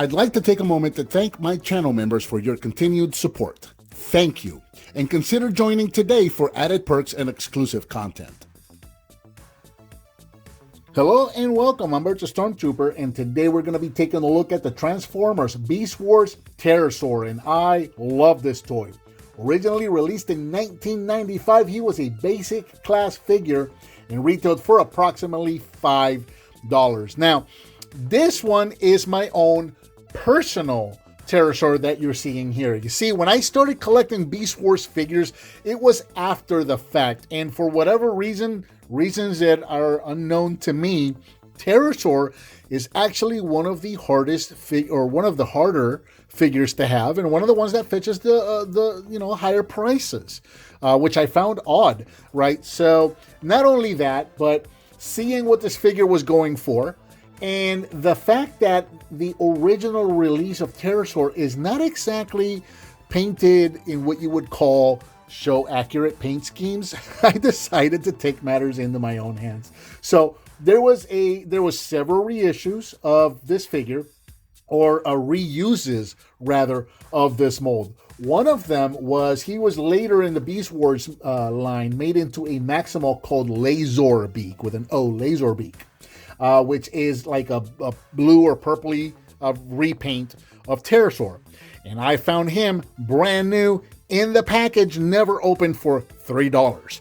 I'd like to take a moment to thank my channel members for your continued support. Thank you, and consider joining today for added perks and exclusive content. Hello and welcome, I'm Bert the Stormtrooper, and today we're going to be taking a look at the Transformers Beast Wars TERRORSAUR, and I love this toy. Originally released in 1995, he was a basic class figure and retailed for approximately $5. Now, this one is my own personal TERRORSAUR that you're seeing here. You see, when I started collecting Beast Wars figures, it was after the fact, and for whatever reasons that are unknown to me, TERRORSAUR is actually one of the harder figures to have, and one of the ones that fetches the higher prices, which I found odd, right? So not only that, but seeing what this figure was going for, and the fact that the original release of TERRORSAUR is not exactly painted in what you would call show accurate paint schemes, I decided to take matters into my own hands. So there was several reissues of this figure, or reuses rather, of this mold. One of them was, he was later in the Beast Wars line made into a Maximal called Laserbeak, with an O, Laserbeak, which is like a blue or purpley repaint of TERRORSAUR. And I found him brand new in the package, never opened, for $3.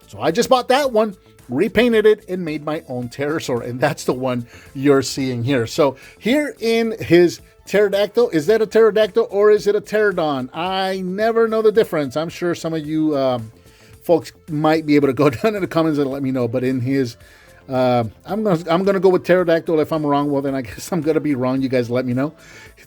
So I just bought that one, repainted it, and made my own TERRORSAUR, and that's the one you're seeing here. So here in his pterodactyl, is that a pterodactyl or is it a pterodon? I never know the difference. I'm sure some of you folks might be able to go down in the comments and let me know, but in his I'm gonna go with pterodactyl. If I'm wrong, well then I guess I'm gonna be wrong. You guys let me know.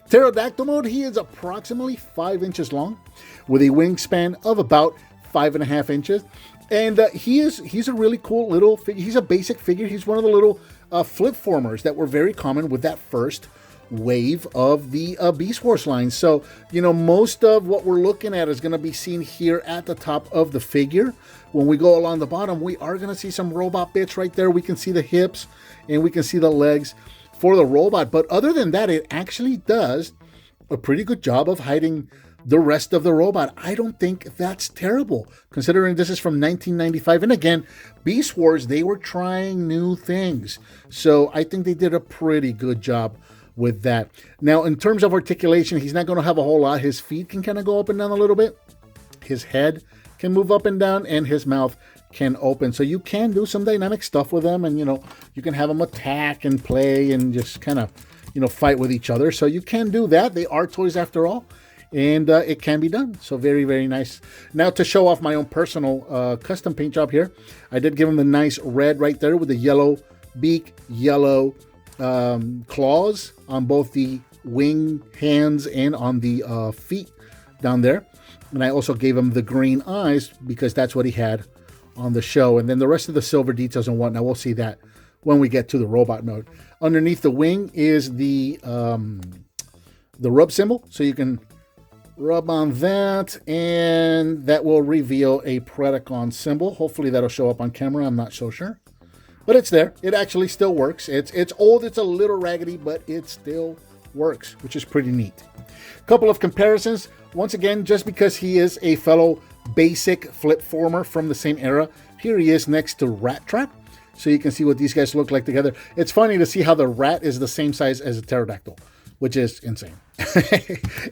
Pterodactyl mode, he is approximately 5 inches long, with a wingspan of about 5.5 inches, and he's a really cool little figure. He's a basic figure. He's one of the little flip formers that were very common with that first wave of the Beast Wars line. So, you know, most of what we're looking at is going to be seen here at the top of the figure. When we go along the bottom, we are going to see some robot bits right there. We can see the hips and we can see the legs for the robot. But other than that, it actually does a pretty good job of hiding the rest of the robot. I don't think that's terrible, considering this is from 1995. And again, Beast Wars, they were trying new things. So I think they did a pretty good job with that. Now, in terms of articulation, he's not going to have a whole lot. His feet can kind of go up and down a little bit. His head can move up and down, and his mouth can open. So you can do some dynamic stuff with them, and, you know, you can have them attack and play and just kind of, you know, fight with each other. So you can do that. They are toys after all, and it can be done. So very, very nice. Now, to show off my own personal custom paint job here, I did give him the nice red right there with the yellow beak, yellow claws on both the wing, hands, and on the feet down there. And I also gave him the green eyes because that's what he had on the show. And then the rest of the silver details and whatnot, we'll see that when we get to the robot mode. Underneath the wing is the rub symbol, so you can rub on that, and that will reveal a Predacon symbol. Hopefully that'll show up on camera. I'm not so sure, but it's there. It actually still works. It's old, it's a little raggedy, but it still works, which is pretty neat. Couple of comparisons. Once again, just because he is a fellow basic flip former from the same era, here he is next to Rat Trap, so you can see what these guys look like together. It's funny to see how the rat is the same size as a pterodactyl, which is insane.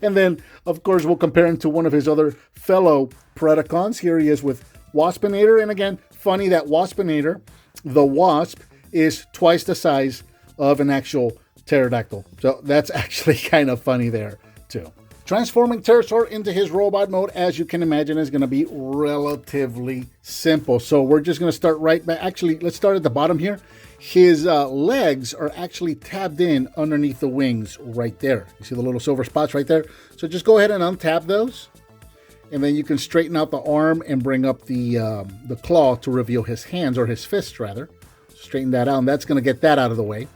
And then, of course, we'll compare him to one of his other fellow Predacons. Here he is with Waspinator, and again, funny that Waspinator, the Wasp, is twice the size of an actual pterodactyl. So that's actually kind of funny there too. Transforming TERRORSAUR into his robot mode, as you can imagine, is going to be relatively simple. So we're just going to start right back. Actually, let's start at the bottom here. His legs are actually tabbed in underneath the wings right there. You see the little silver spots right there? So just go ahead and untap those. And then you can straighten out the arm and bring up the claw to reveal his hands, or his fists rather. Straighten that out, and that's going to get that out of the way.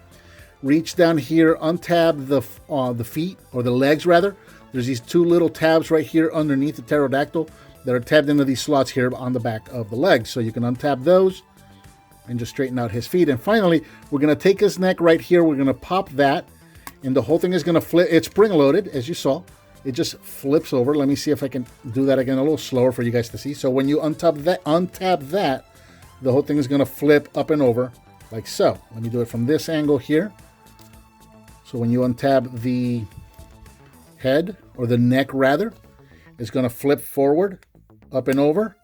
Reach down here, untab the feet, or the legs rather. There's these two little tabs right here underneath the pterodactyl that are tabbed into these slots here on the back of the legs. So you can untap those and just straighten out his feet. And finally, we're going to take his neck right here. We're going to pop that and the whole thing is going to flip. It's spring-loaded, as you saw. It just flips over. Let me see if I can do that again a little slower for you guys to see. So when you untap that, the whole thing is going to flip up and over like so. Let me do it from this angle here. So when you untap the head, or the neck rather, it's going to flip forward, up and over,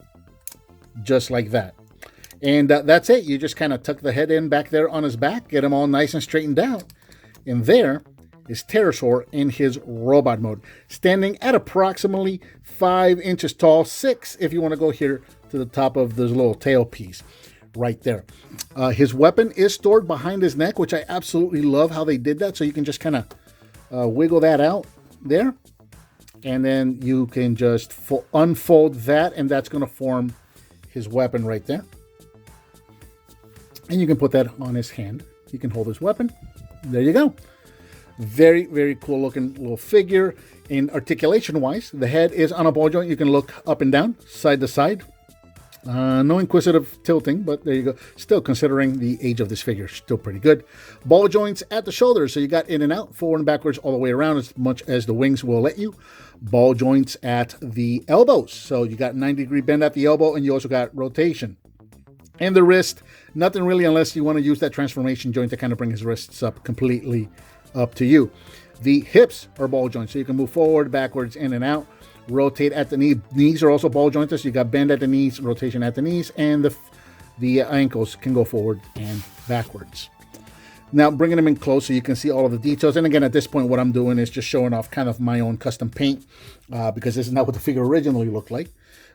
just like that. And that's it. You just kind of tuck the head in back there on his back, get him all nice and straightened out. And there is Terrorsaur in his robot mode, standing at approximately 5 inches tall, 6 if you want to go here to the top of this little tail piece right there. His weapon is stored behind his neck, which I absolutely love how they did that. So you can just kind of wiggle that out there, and then you can just unfold that, and that's going to form his weapon right there. And you can put that on his hand. He can hold his weapon. There you go. Very, very cool looking little figure. In articulation wise, the head is on a ball joint. You can look up and down, side to side. No inquisitive tilting, but there you go. Still, considering the age of this figure, still pretty good. Ball joints at the shoulders, so you got in and out, forward and backwards, all the way around, as much as the wings will let you. Ball joints at the elbows, so you got 90-degree bend at the elbow, and you also got rotation. And the wrist, nothing really, unless you want to use that transformation joint to kind of bring his wrists up, completely up to you. The hips are ball joints, so you can move forward, backwards, in and out. Rotate at the knee. Knees are also ball jointed, so you got bend at the knees, rotation at the knees, and the ankles can go forward and backwards. Now, bringing them in close so you can see all of the details. And again, at this point, what I'm doing is just showing off kind of my own custom paint, because this is not what the figure originally looked like.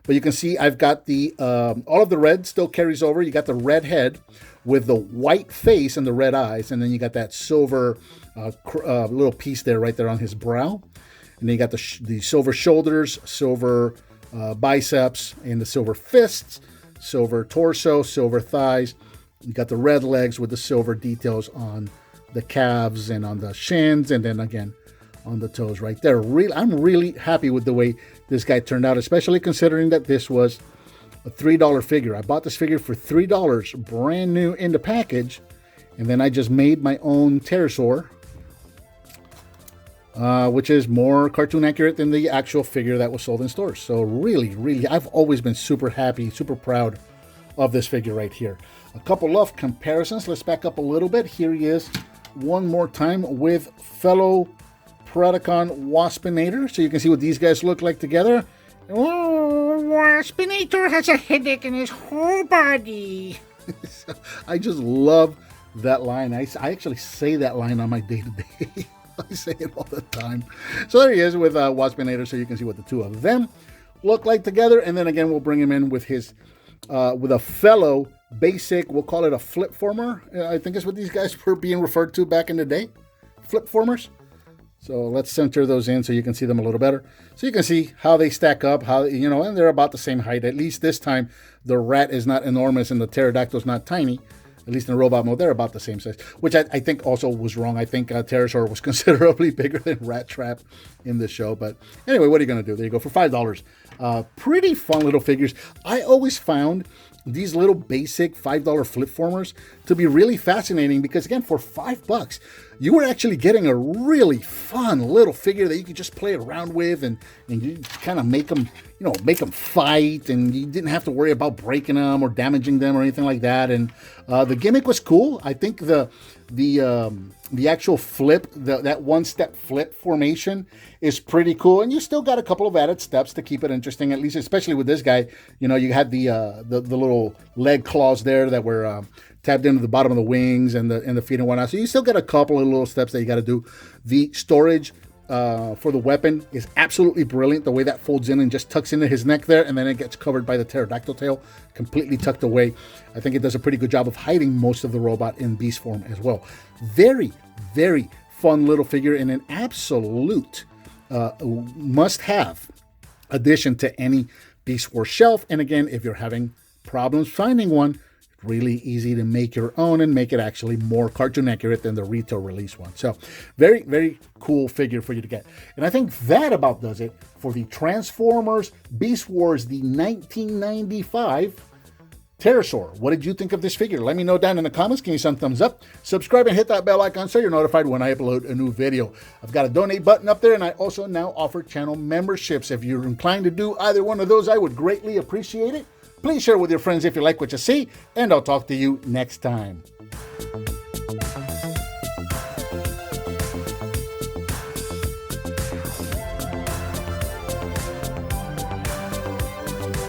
But you can see I've got the all of the red still carries over. You got the red head with the white face and the red eyes, and then you got that silver little piece there, right there on his brow. And then you got the silver shoulders, silver biceps, and the silver fists, silver torso, silver thighs. You got the red legs with the silver details on the calves and on the shins, and then again on the toes right there. I'm really happy with the way this guy turned out, especially considering that this was a $3 figure. I bought this figure for $3, brand new in the package, and then I just made my own Terrorsaur, which is more cartoon accurate than the actual figure that was sold in stores. So really, really, I've always been super happy, super proud of this figure right here. A couple of comparisons. Let's back up a little bit. Here he is one more time with fellow Predacon Waspinator. So you can see what these guys look like together. Oh, Waspinator has a headache in his whole body. I just love that line. I actually say that line on my day-to-day. I say it all the time. So there he is with Waspinator, so you can see what the two of them look like together. And then again, we'll bring him in with his with a fellow basic, we'll call it a flip former. I think is what these guys were being referred to back in the day. Flip formers. So let's center those in so you can see them a little better. So you can see how they stack up, how, you know, and they're about the same height. At least this time, the rat is not enormous and the pterodactyl's not tiny. At least in robot mode, they're about the same size, which I think also was wrong. I think Terrorsaur was considerably bigger than Rat Trap in this show. But anyway, what are you going to do? There you go, for $5. Pretty fun little figures. I always found these little basic $5 flip formers to be really fascinating because, again, for $5, you were actually getting a really fun little figure that you could just play around with, and you kind of make them, you know, make them fight, and you didn't have to worry about breaking them or damaging them or anything like that. And the gimmick was cool. I think the actual flip, that one-step flip formation is pretty cool, and you still got a couple of added steps to keep it interesting, at least, especially with this guy. You know, you had the little leg claws there that were tapped into the bottom of the wings and the feet and whatnot. So you still got a couple of little steps that you got to do. The storage for the weapon is absolutely brilliant. The way that folds in and just tucks into his neck there, and then it gets covered by the pterodactyl tail, completely tucked away. I think it does a pretty good job of hiding most of the robot in beast form as well. Very, very fun little figure and an absolute must-have addition to any Beast Wars shelf. And again, if you're having problems finding one, really easy to make your own and make it actually more cartoon accurate than the retail release one. So very, very cool figure for you to get. And I think that about does it for the Transformers Beast Wars, the 1995 TERRORSAUR. What did you think of this figure? Let me know down in the comments. Give me some thumbs up. Subscribe and hit that bell icon so you're notified when I upload a new video. I've got a donate button up there, and I also now offer channel memberships. If you're inclined to do either one of those, I would greatly appreciate it. Please share with your friends if you like what you see, and I'll talk to you next time.